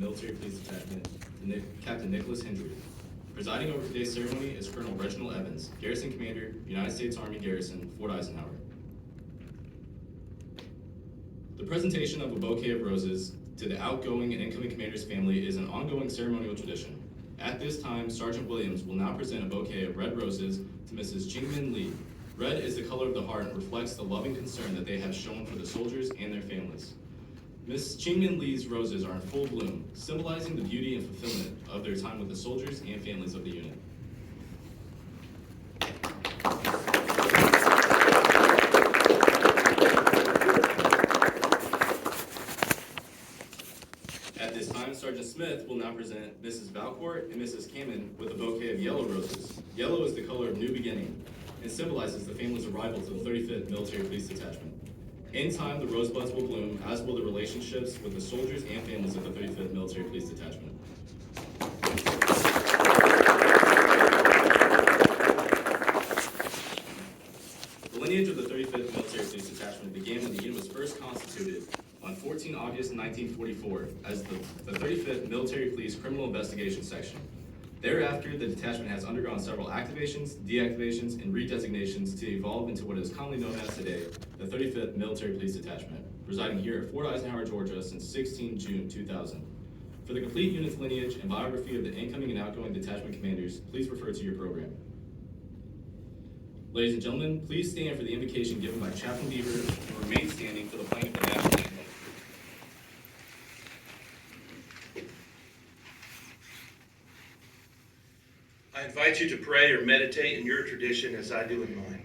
Military Police Detachment, Captain Nicholas Hendry. Presiding over today's ceremony is Colonel Reginald Evans, Garrison Commander, United States Army Garrison, Fort Eisenhower. The presentation of a bouquet of roses to the outgoing and incoming commander's family is an ongoing ceremonial tradition. At this time, Sergeant Williams will now present a bouquet of red roses to Mrs. Jingmin Lee. Red is the color of the heart and reflects the loving concern that they have shown for the soldiers and their families. Ms. Jingmin Lee's roses are in full bloom, symbolizing the beauty and fulfillment of their time with the soldiers and families of the unit. At this time, Sergeant Smith will now present Mrs. Valcourt and Mrs. Kamen with a bouquet of yellow roses. Yellow is the color of new beginning and symbolizes the family's arrival to the 35th Military Police Detachment. In time, the rosebuds will bloom, as will the relationships with the soldiers and families of the 35th Military Police Detachment. The lineage of the 35th Military Police Detachment began when the unit was first constituted on 14 August 1944 as the 35th Military Police Criminal Investigation Section. Thereafter, the detachment has undergone several activations, deactivations, and redesignations to evolve into what is commonly known as today the 35th Military Police Detachment, residing here at Fort Eisenhower, Georgia since 16 June 2000. For the complete unit's lineage and biography of the incoming and outgoing detachment commanders, please refer to your program. Ladies and gentlemen, please stand for the invocation given by Chaplain Beaver and remain standing for the playing of the national anthem. I invite you to pray or meditate in your tradition as I do in mine.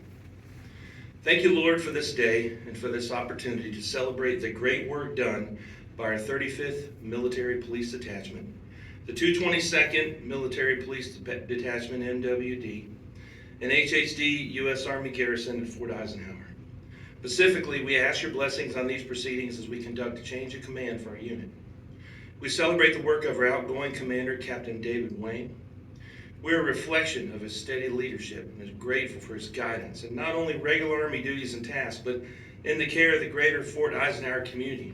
Thank you, Lord, for this day and for this opportunity to celebrate the great work done by our 35th Military Police Detachment, the 222nd Military Police Detachment, MWD, and HHD U.S. Army Garrison at Fort Eisenhower. Specifically, we ask your blessings on these proceedings as we conduct a change of command for our unit. We celebrate the work of our outgoing commander, Captain David Wayne. We're a reflection of his steady leadership and is grateful for his guidance in not only regular Army duties and tasks, but in the care of the greater Fort Eisenhower community,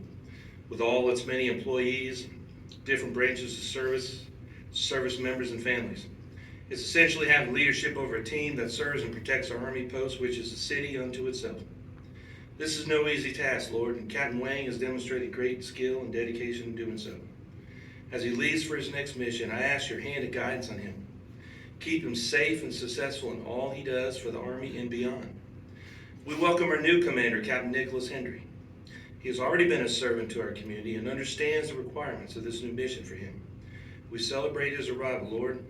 with all its many employees, different branches of service members, and families. It's essentially having leadership over a team that serves and protects our Army post, which is a city unto itself. This is no easy task, Lord, and Captain Wayne has demonstrated great skill and dedication in doing so. As he leaves for his next mission, I ask your hand of guidance on him. Keep him safe and successful in all he does for the Army and beyond. We welcome our new commander, Captain Nicholas Hendry. He has already been a servant to our community and understands the requirements of this new mission for him. We celebrate his arrival, Lord.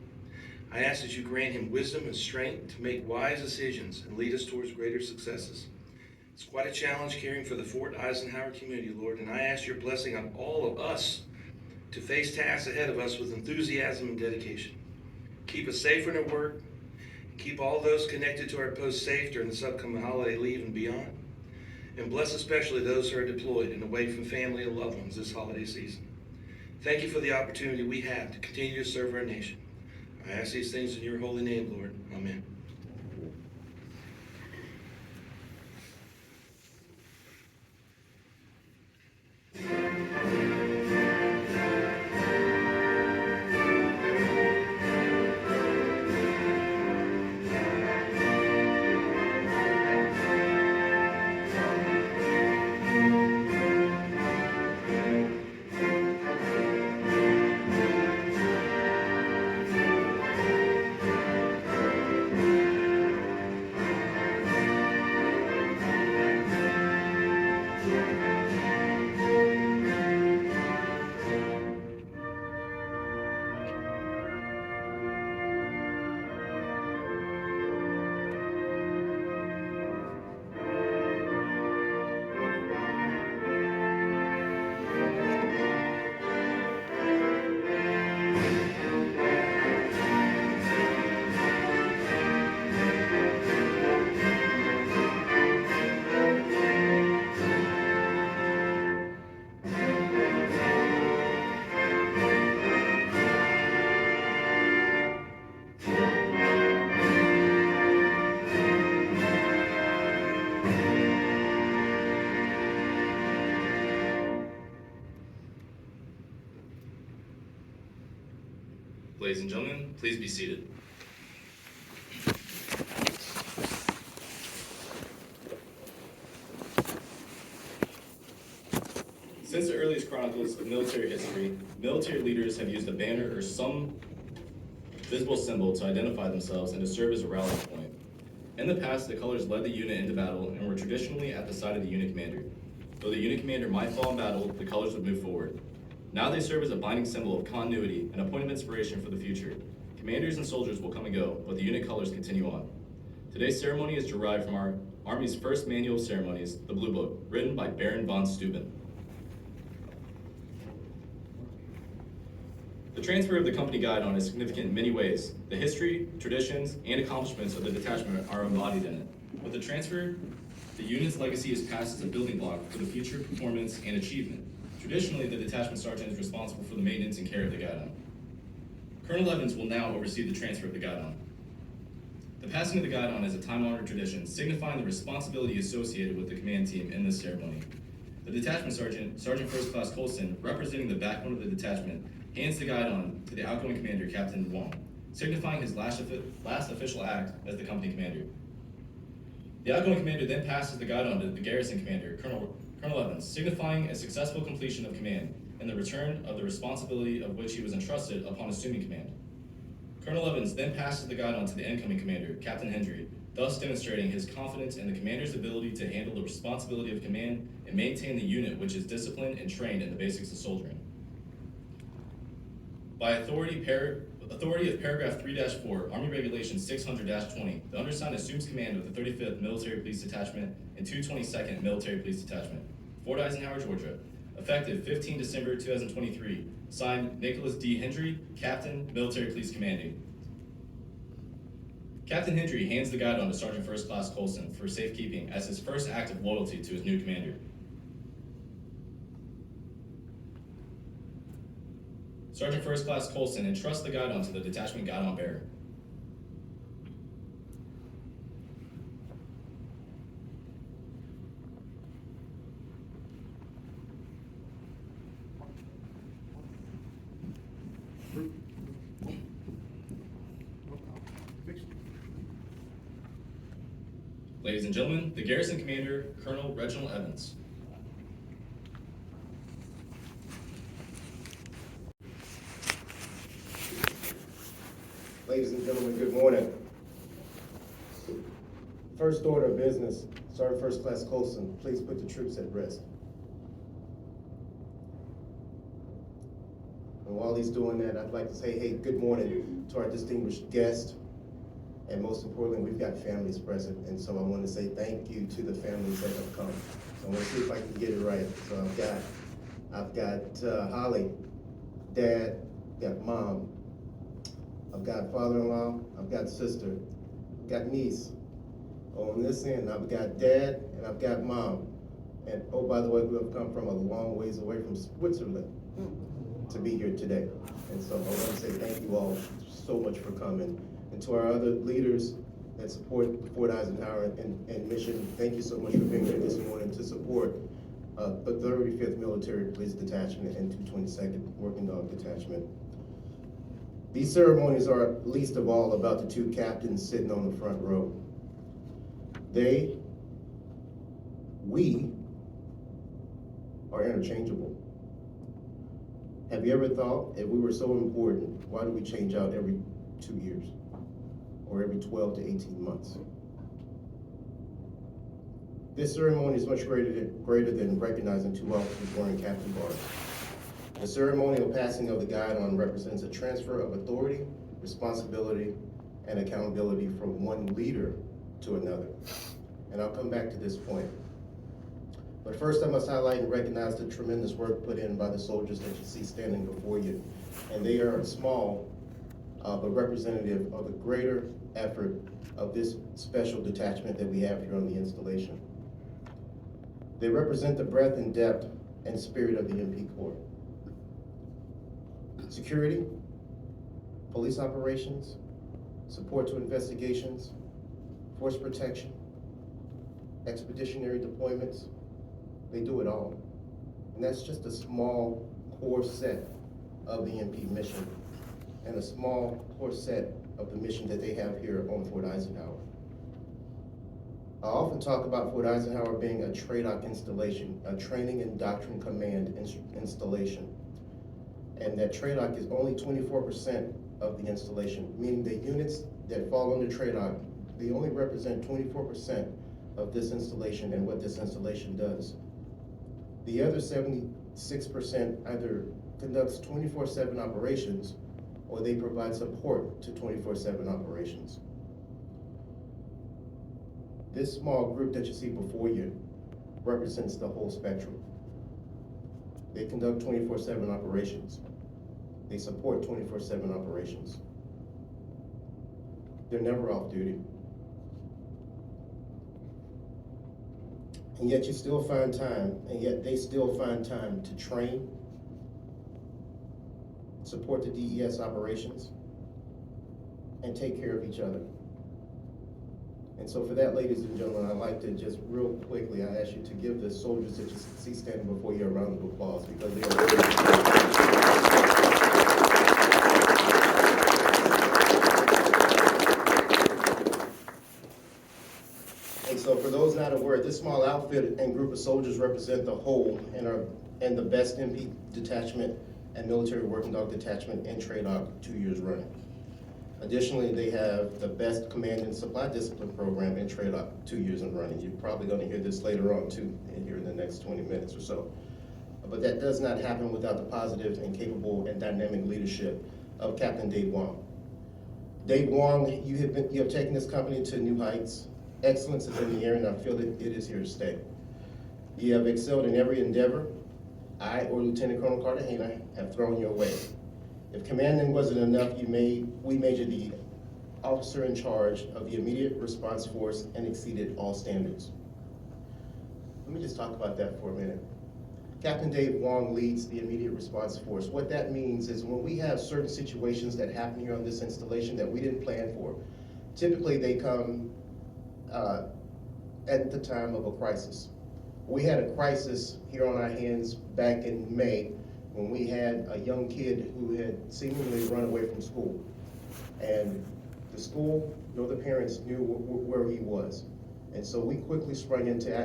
I ask that you grant him wisdom and strength to make wise decisions and lead us towards greater successes. It's quite a challenge caring for the Fort Eisenhower community, Lord, and I ask your blessing on all of us to face tasks ahead of us with enthusiasm and dedication. Keep us safe in our work, and keep all those connected to our post safe during this upcoming holiday leave and beyond. And bless especially those who are deployed and away from family and loved ones this holiday season. Thank you for the opportunity we have to continue to serve our nation. I ask these things in your holy name, Lord. Amen. Ladies and gentlemen, please be seated. Since the earliest chronicles of military history, military leaders have used a banner or some visible symbol to identify themselves and to serve as a rallying point. In the past, the colors led the unit into battle and were traditionally at the side of the unit commander. Though the unit commander might fall in battle, the colors would move forward. Now they serve as a binding symbol of continuity and a point of inspiration for the future. Commanders and soldiers will come and go, but the unit colors continue on. Today's ceremony is derived from our Army's first manual of ceremonies, the Blue Book, written by Baron von Steuben. The transfer of the company guidon is significant in many ways. The history, traditions, and accomplishments of the detachment are embodied in it. With the transfer, the unit's legacy is passed as a building block for the future performance and achievement. Traditionally, the detachment sergeant is responsible for the maintenance and care of the guidon. Colonel Evans will now oversee the transfer of the guidon. The passing of the guidon is a time-honored tradition, signifying the responsibility associated with the command team in this ceremony. The detachment sergeant, Sergeant First Class Colson, representing the backbone of the detachment, hands the guidon to the outgoing commander, Captain Wong, signifying his last official act as the company commander. The outgoing commander then passes the guidon to the garrison commander, Colonel Evans, signifying a successful completion of command and the return of the responsibility of which he was entrusted upon assuming command. Colonel Evans then passes the guidon to the incoming commander, Captain Hendry, thus demonstrating his confidence in the commander's ability to handle the responsibility of command and maintain the unit, which is disciplined and trained in the basics of soldiering. By authority of paragraph 3-4, Army Regulation 600-20, the undersigned assumes command of the 35th Military Police Detachment and 222nd Military Police Detachment, Fort Eisenhower, Georgia, effective 15 December 2023, signed Nicholas D. Hendry, Captain, Military Police Commanding. Captain Hendry hands the guidon to Sergeant First Class Colson for safekeeping as his first act of loyalty to his new commander. Sergeant First Class Colson entrusts the guidon to the detachment guidon bearer. Ladies and gentlemen, the garrison commander, Colonel Reginald Evans. Ladies and gentlemen, good morning. First order of business, Sergeant First Class Colson, please put the troops at rest. And while he's doing that, I'd like to say, hey, good morning to our distinguished guests. And most importantly, we've got families present. And so I want to say thank you to the families that have come. So I want to see if I can get it right. So I've got Holly, Dad, got Mom, I've got father-in-law, I've got sister, I've got niece. On this end, I've got Dad and I've got Mom. And oh, by the way, we have come from a long ways away from Switzerland to be here today. And so I want to say thank you all so much for coming. And to our other leaders that support Fort Eisenhower and mission, thank you so much for being here this morning to support the 35th Military Police Detachment and 222nd Working Dog Detachment. These ceremonies are least of all about the two captains sitting on the front row. We are interchangeable. Have you ever thought, if we were so important, why do we change out every 2 years or every 12 to 18 months? This ceremony is much greater than recognizing two officers wearing captain bars. The ceremonial passing of the guidon represents a transfer of authority, responsibility, and accountability from one leader to another. And I'll come back to this point. But first I must highlight and recognize the tremendous work put in by the soldiers that you see standing before you. And they are small, but representative of the greater effort of this special detachment that we have here on the installation. They represent the breadth and depth and spirit of the MP Corps. Security, police operations, support to investigations, force protection, expeditionary deployments, they do it all. And that's just a small core set of the MP mission. and a small set of the mission that they have here on Fort Eisenhower. I often talk about Fort Eisenhower being a TRADOC installation, a Training and Doctrine Command installation. And that TRADOC is only 24% of the installation, meaning the units that fall under TRADOC, they only represent 24% of this installation and what this installation does. The other 76% either conducts 24/7 operations or they provide support to 24/7 operations. This small group that you see before you represents the whole spectrum. They conduct 24/7 operations. They support 24/7 operations. They're never off duty. And yet you still find time, and yet they still find time to train, support the DES operations, and take care of each other. And so for that, ladies and gentlemen, I'd like to just real quickly, I ask you to give the soldiers that you see standing before you a round of applause, because they are And so for those not aware, this small outfit and group of soldiers represent the whole and the best MP detachment and military working dog detachment in TRADOC 2 years running. Additionally, they have the best command and supply discipline program in TRADOC 2 years in running. You're probably going to hear this later on too, here in the next 20 minutes or so. But that does not happen without the positive and capable and dynamic leadership of Captain Dave Wong. Dave Wong, you have taken this company to new heights. Excellence is in the air, and I feel that it is here to stay. You have excelled in every endeavor I or Lieutenant Colonel Cartagena have thrown your way. If commanding wasn't enough, we made you the officer in charge of the immediate response force and exceeded all standards. Let me just talk about that for a minute. Captain Dave Wong leads the immediate response force. What that means is when we have certain situations that happen here on this installation that we didn't plan for, typically they come at the time of a crisis. We had a crisis here on our hands back in May when we had a young kid who had seemingly run away from school. And the school nor the parents knew where he was. And so we quickly sprung into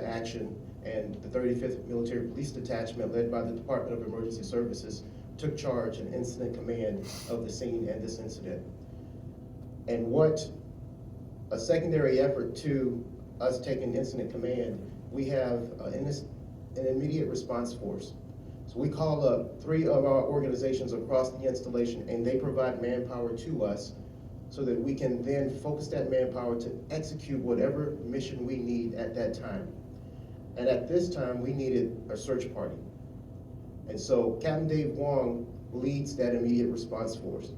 action, and the 35th Military Police Detachment, led by the Department of Emergency Services, took charge and incident command of the scene and this incident. And what a secondary effort to us taking incident command, we have an immediate response force. So we call up 3 of our organizations across the installation, and they provide manpower to us so that we can then focus that manpower to execute whatever mission we need at that time. And at this time, we needed a search party. And so Captain Dave Wong leads that immediate response force.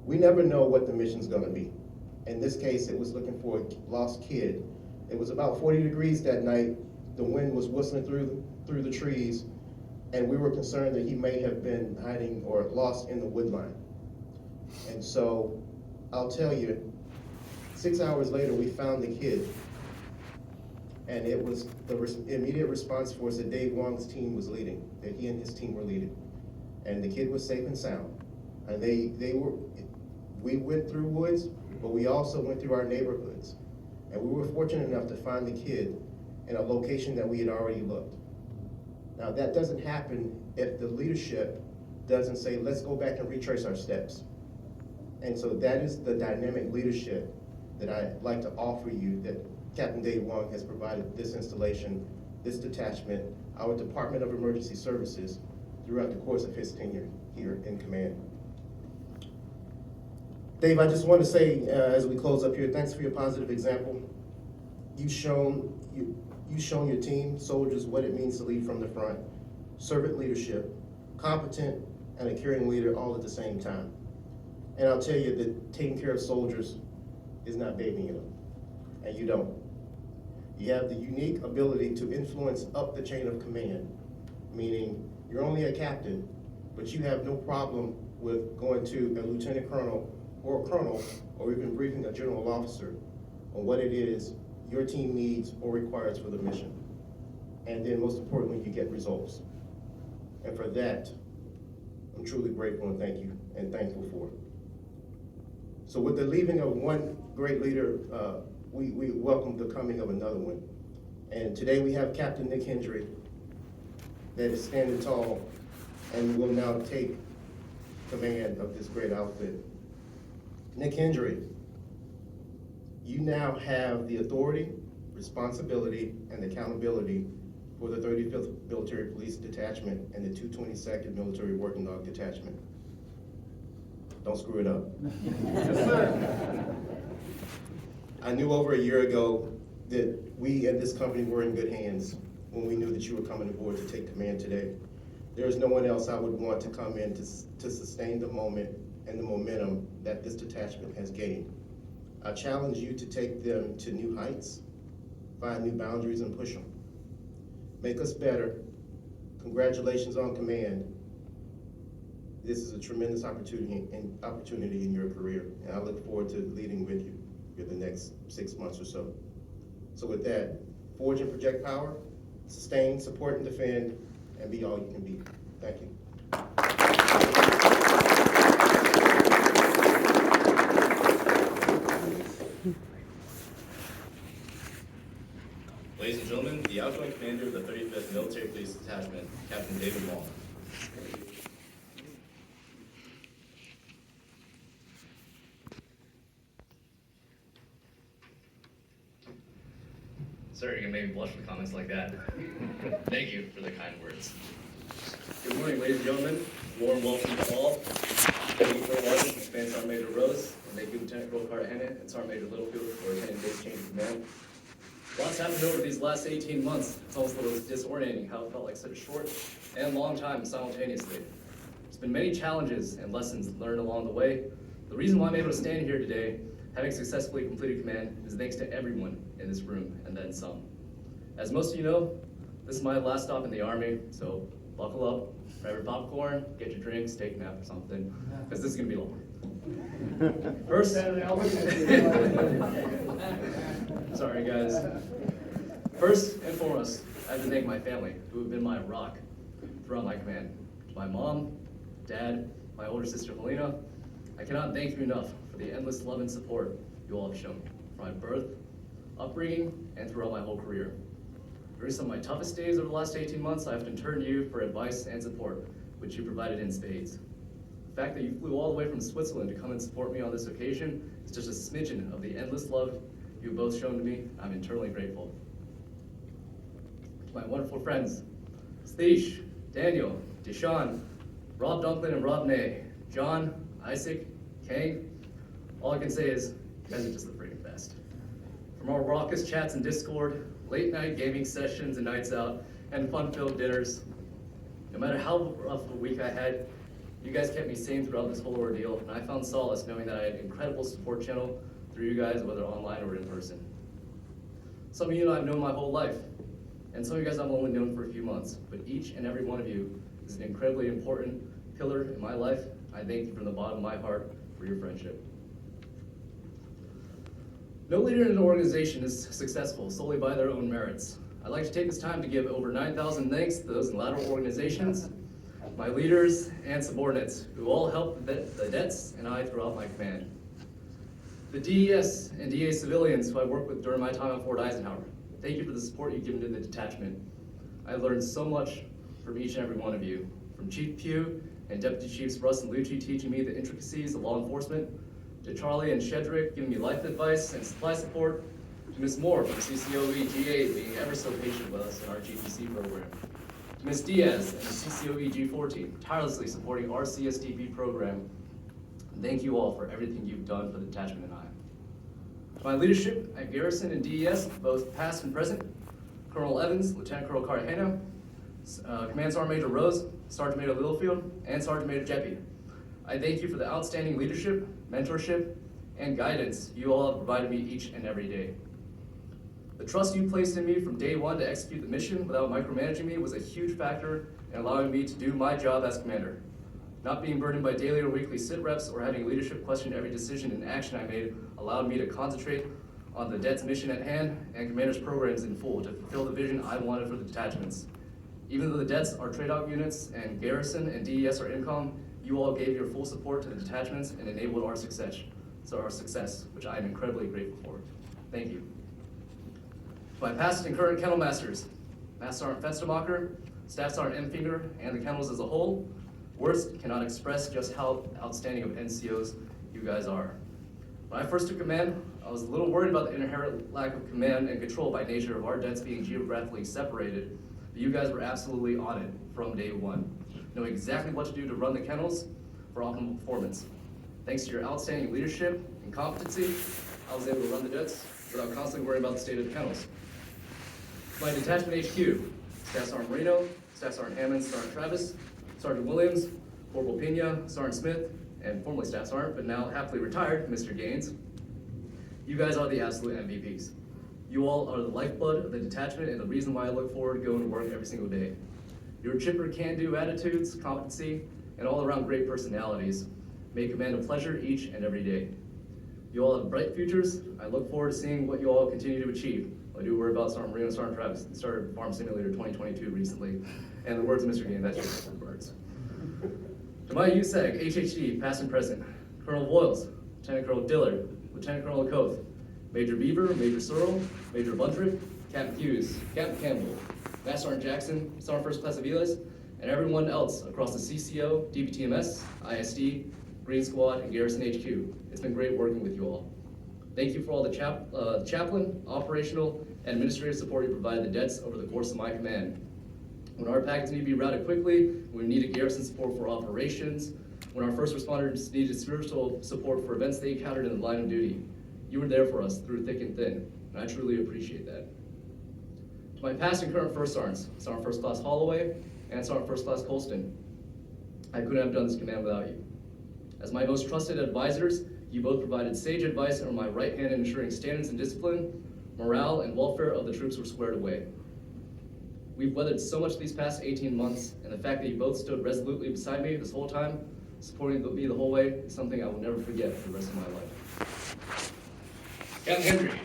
We never know what the mission's gonna be. In this case, it was looking for a lost kid. It was about 40 degrees that night. The wind was whistling through the trees, and we were concerned that he may have been hiding or lost in the woodline. And so I'll tell you, 6 hours later, we found the kid. And it was the immediate response force that Dave Wong's team was leading, that he and his team were leading. And the kid was safe and sound. And we went through woods, but we also went through our neighborhoods. And we were fortunate enough to find the kid in a location that we had already looked. Now that doesn't happen if the leadership doesn't say, let's go back and retrace our steps. And so that is the dynamic leadership that I'd like to offer you, that Captain Dave Wong has provided this installation, this detachment, our Department of Emergency Services throughout the course of his tenure here in command. Dave, I just want to say, as we close up here, thanks for your positive example. You've shown your team, soldiers, what it means to lead from the front, servant leadership, competent and a caring leader all at the same time. And I'll tell you that taking care of soldiers is not babying them, and you don't. You have the unique ability to influence up the chain of command, meaning you're only a captain, but you have no problem with going to a lieutenant colonel or a colonel, or even briefing a general officer on what it is your team needs or requires for the mission. And then most importantly, you get results. And for that, I'm I'm truly grateful and thankful for. So with the leaving of one great leader, we welcome the coming of another one. And today we have Captain Nick Hendry that is standing tall and will now take command of this great outfit. Nick Hendry, you now have the authority, responsibility, and accountability for the 35th Military Police Detachment and the 222nd Military Working Dog Detachment. Don't screw it up. Yes, sir. I knew over a year ago that we at this company were in good hands when we knew that you were coming aboard to take command today. There is no one else I would want to come in to sustain the moment and the momentum that this detachment has gained. I challenge you to take them to new heights, find new boundaries and push them. Make us better. Congratulations on command. This is a tremendous opportunity in your career, and I look forward to leading with you for the next 6 months or so. So with that, forge and project power, sustain, support, and defend, and be all you can be. Thank you. Ladies and gentlemen, the outgoing commander of the 35th Military Police Detachment, Captain David Wall. Sir, you're gonna make me blush with comments like that. Thank you for the kind words. Good morning, ladies and gentlemen. Warm welcome to all. Thank you for watching Command Sergeant Major Rose, and thank you Lieutenant Colonel Cartagena and Sergeant Major Littlefield for attending today's change of command. Lots happened over these last 18 months. It's almost a little disorienting how it felt like such a short and long time simultaneously. There's been many challenges and lessons learned along the way. The reason why I'm able to stand here today, having successfully completed command, is thanks to everyone in this room and then some. As most of you know, this is my last stop in the Army, so buckle up, grab your popcorn, get your drinks, take a nap or something, because this is gonna be long. First, sorry guys. First and foremost, I have to thank my family, who have been my rock throughout my command. To my mom, dad, my older sister Helena, I cannot thank you enough for the endless love and support you all have shown from my birth, upbringing, and throughout my whole career. During some of my toughest days over the last 18 months, I often turned to you for advice and support, which you provided in spades. The fact that you flew all the way from Switzerland to come and support me on this occasion is just a smidgen of the endless love you've both shown to me. I'm eternally grateful. To my wonderful friends, Satish, Daniel, Deshaun, Rob Dunklin, and Rob Ney, John, Isaac, Kang, all I can say is, you guys are just the freaking best. From our raucous chats in Discord, late night gaming sessions and nights out, and fun-filled dinners, no matter how rough a week I had, you guys kept me sane throughout this whole ordeal, and I found solace knowing that I had an incredible support channel through you guys, whether online or in person. Some of you I've known my whole life, and some of you guys I've only known for a few months, but each and every one of you is an incredibly important pillar in my life. I thank you from the bottom of my heart for your friendship. No leader in an organization is successful solely by their own merits. I'd like to take this time to give over 9,000 thanks to those in lateral organizations, my leaders and subordinates, who all helped the cadets and I throughout my command. The DES and DA civilians who I worked with during my time at Fort Eisenhower, thank you for the support you've given to the detachment. I learned so much from each and every one of you, from Chief Pugh and Deputy Chiefs Russ and Lucci teaching me the intricacies of law enforcement, to Charlie and Shedrick giving me life advice and supply support, to Ms. Moore from CCOE G8 being ever so patient with us in our GPC program, to Ms. Diaz and the CCOE G4 team tirelessly supporting our CSTP program. And thank you all for everything you've done for the detachment and I. To my leadership at Garrison and DES, both past and present, Colonel Evans, Lieutenant Colonel Cartagena, Command Sergeant Major Rose, Sergeant Major Littlefield, and Sergeant Major Jeppy. I thank you for the outstanding leadership, mentorship, and guidance you all have provided me each and every day. The trust you placed in me from day one to execute the mission without micromanaging me was a huge factor in allowing me to do my job as commander. Not being burdened by daily or weekly sit reps or having leadership question every decision and action I made allowed me to concentrate on the DET's mission at hand and commander's programs in full to fulfill the vision I wanted for the detachments. Even though the DETs are trade-off units and Garrison and DES are IMCOM, You all gave your full support to the detachments and enabled our success, which I am incredibly grateful for. Thank you. To my past and current kennel masters, Master Sergeant Fenstermacher, Staff Sergeant Emfinger, and the kennels as a whole, words cannot express just how outstanding of NCOs you guys are. When I first took command, I was a little worried about the inherent lack of command and control by nature of our debts being geographically separated, but you guys were absolutely on it from day one, knowing exactly what to do to run the kennels for optimal performance. Thanks to your outstanding leadership and competency, I was able to run the debts without constantly worrying about the state of the kennels. My detachment HQ, Staff Sergeant Marino, Staff Sergeant Hammond, Sergeant Travis, Sergeant Williams, Corporal Pena, Sergeant Smith, and formerly Staff Sergeant, but now happily retired, Mr. Gaines. You guys are the absolute MVPs. You all are the lifeblood of the detachment and the reason why I look forward to going to work every single day. Your chipper can-do attitudes, competency, and all-around great personalities make command a pleasure each and every day. You all have bright futures. I look forward to seeing what you all continue to achieve. I do worry about Sergeant Marino and Sergeant Travis. They started Farm Simulator 2022 recently, and the words of Mr. Gaines, that's just for birds. To my USEC, HHD, past and present, Colonel Voiles, Lieutenant Colonel Dillard, Lieutenant Colonel Lacoste, Major Beaver, Major Searle, Major Buntrick, Captain Hughes, Captain Campbell, Master Sergeant Jackson, Sergeant First Class Aviles, and everyone else across the CCO, DBTMS, ISD, Green Squad, and Garrison HQ. It's been great working with you all. Thank you for all the chaplain, operational, and administrative support you provided the debts over the course of my command. When our packets need to be routed quickly, when we needed garrison support for operations, when our first responders needed spiritual support for events they encountered in the line of duty, you were there for us through thick and thin, and I truly appreciate that. To my past and current first sergeants, Sergeant First Class Holloway and Sergeant First Class Colston, I couldn't have done this command without you. As my most trusted advisors, you both provided sage advice and were my right hand in ensuring standards and discipline, morale, and welfare of the troops were squared away. We've weathered so much these past 18 months, and the fact that you both stood resolutely beside me this whole time, supporting me the whole way, is something I will never forget for the rest of my life. Captain Henry,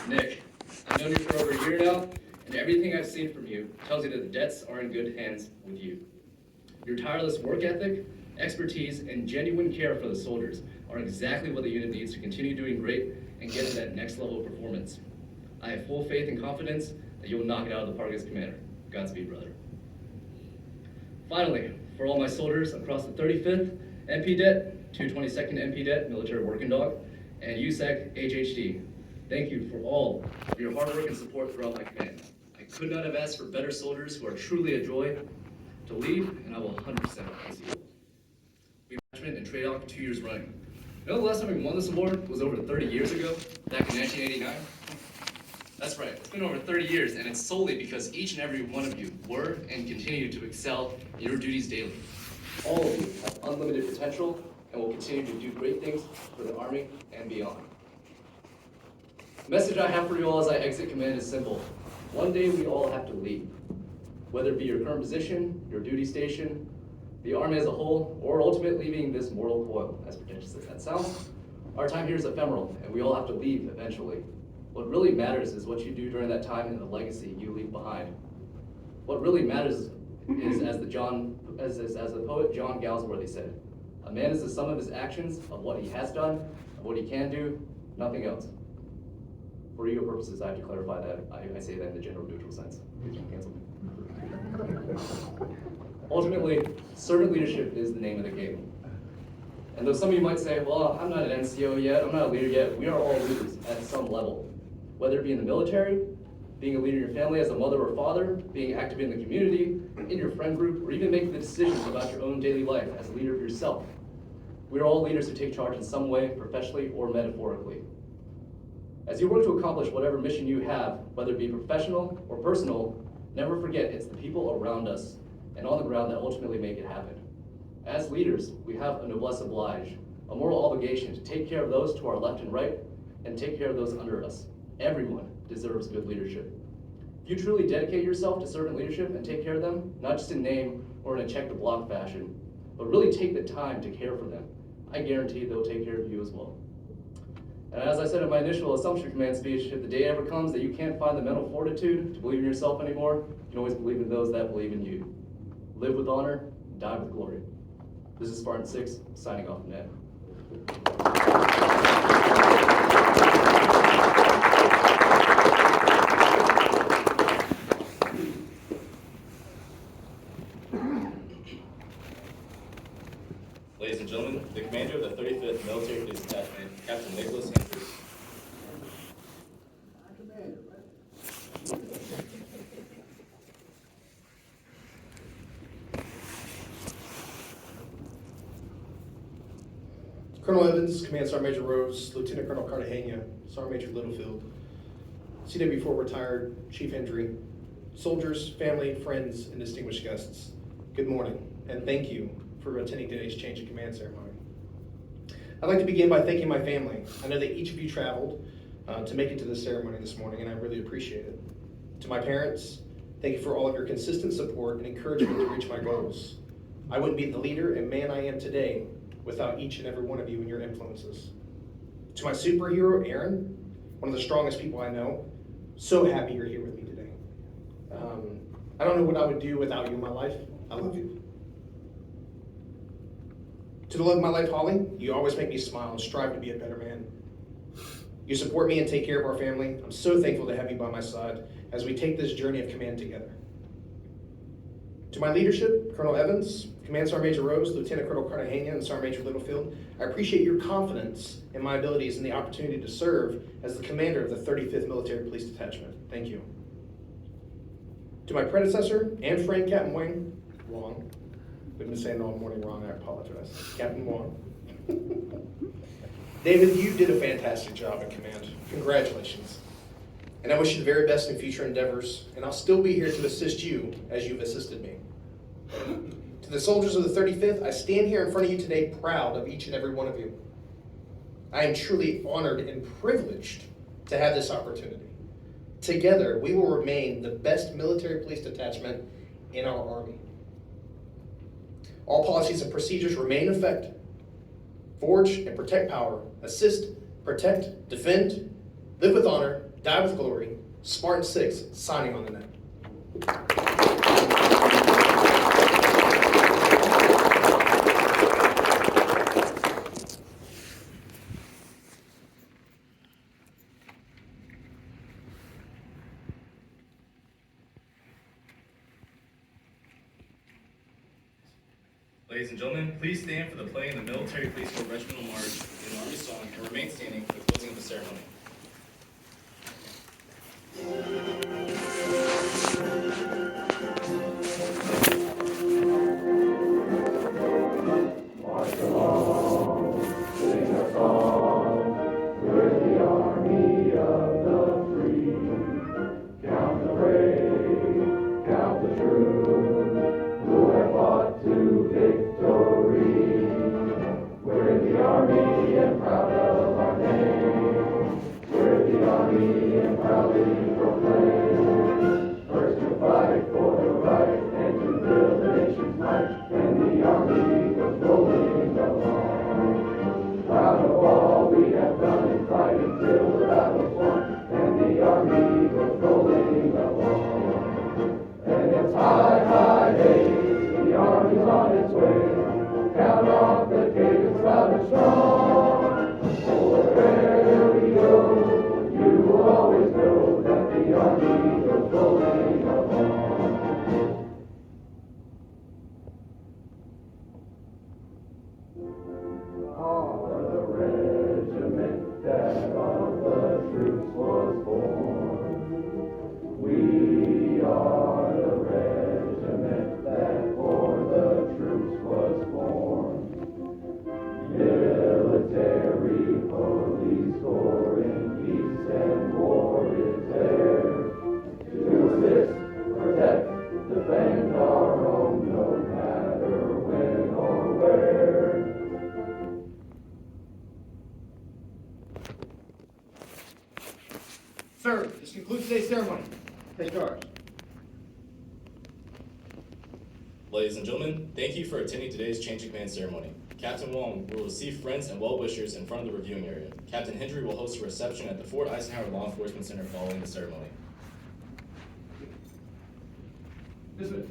Nick, I've known you for over a year now, and everything I've seen from you tells you that the debts are in good hands with you. Your tireless work ethic, expertise, and genuine care for the soldiers are exactly what the unit needs to continue doing great and get to that next level of performance. I have full faith and confidence that you'll knock it out of the park as commander. Godspeed, brother. Finally, for all my soldiers across the 35th NPDET, 222nd NPDET, Military Working Dog, and USEC HHD, thank you for all of your hard work and support throughout my command. I could not have asked for better soldiers who are truly a joy to lead, and I will 100% praise you. We've been in trade off 2 years running. You know the last time we won this award was over 30 years ago, back in 1989? That's right, it's been over 30 years, and it's solely because each and every one of you were and continue to excel in your duties daily. All of you have unlimited potential and will continue to do great things for the Army and beyond. The message I have for you all as I exit command is simple. One day we all have to leave. Whether it be your current position, your duty station, the Army as a whole, or ultimately leaving this mortal coil, as pretentious as that sounds, our time here is ephemeral, and we all have to leave eventually. What really matters is what you do during that time and the legacy you leave behind. What really matters is, as the poet John Galsworthy said, a man is the sum of his actions, of what he has done, of what he can do, nothing else. For ego purposes, I have to clarify that. I say that in the general neutral sense. Please don't cancel me. Ultimately, servant leadership is the name of the game. And though some of you might say, well, I'm not an NCO yet, I'm not a leader yet, we are all leaders at some level. Whether it be in the military, being a leader in your family as a mother or father, being active in the community, in your friend group, or even making the decisions about your own daily life as a leader of yourself. We are all leaders who take charge in some way, professionally or metaphorically. As you work to accomplish whatever mission you have, whether it be professional or personal, never forget it's the people around us and on the ground that ultimately make it happen. As leaders, we have a noblesse oblige, a moral obligation to take care of those to our left and right, and take care of those under us. Everyone deserves good leadership. If you truly dedicate yourself to servant leadership and take care of them, not just in name or in a check-the-block fashion, but really take the time to care for them, I guarantee they'll take care of you as well. And as I said in my initial Assumption Command speech, if the day ever comes that you can't find the mental fortitude to believe in yourself anymore, you can always believe in those that believe in you. Live with honor, die with glory. This is Spartan 6, signing off from net. Ladies and gentlemen, the commander of the 35th Military Police Detachment, Captain Nicholas Hendry. Colonel Evans, Command Sergeant Major Rose, Lieutenant Colonel Cartagena, Sergeant Major Littlefield, CW4 retired Chief Hendry, soldiers, family, friends, and distinguished guests, good morning, and thank you for attending today's change of command ceremony. I'd like to begin by thanking my family. I know that each of you traveled to make it to this ceremony this morning, and I really appreciate it. To my parents, thank you for all of your consistent support and encouragement to reach my goals. I wouldn't be the leader and man I am today without each and every one of you and your influences. To my superhero, Aaron, one of the strongest people I know, so happy you're here with me today. I don't know what I would do without you in my life. I love you. To the love of my life, Holly, you always make me smile and strive to be a better man. You support me and take care of our family. I'm so thankful to have you by my side as we take this journey of command together. To my leadership, Colonel Evans, Command Sergeant Major Rose, Lieutenant Colonel Cartagena, and Sergeant Major Littlefield, I appreciate your confidence in my abilities and the opportunity to serve as the commander of the 35th Military Police Detachment. Thank you. To my predecessor and friend, Captain Wayne Wong, I've been saying it all morning wrong, I apologize. Captain Wong. David, you did a fantastic job in command. Congratulations. And I wish you the very best in future endeavors, and I'll still be here to assist you as you've assisted me. To the soldiers of the 35th, I stand here in front of you today proud of each and every one of you. I am truly honored and privileged to have this opportunity. Together, we will remain the best military police detachment in our Army. All policies and procedures remain in effect. Forge and protect power. Assist, protect, defend, live with honor, die with glory. Spartan 6, signing on the net. Ladies and gentlemen, please stand for the playing of the Military Police Corps Regimental March and Army Song, and remain standing for the closing of the ceremony. Sir, this concludes today's ceremony. Take charge. Ladies and gentlemen, thank you for attending today's change of command ceremony. Captain Wong will receive friends and well-wishers in front of the reviewing area. Captain Hendry will host a reception at the Fort Eisenhower Law Enforcement Center following the ceremony. Dismissed.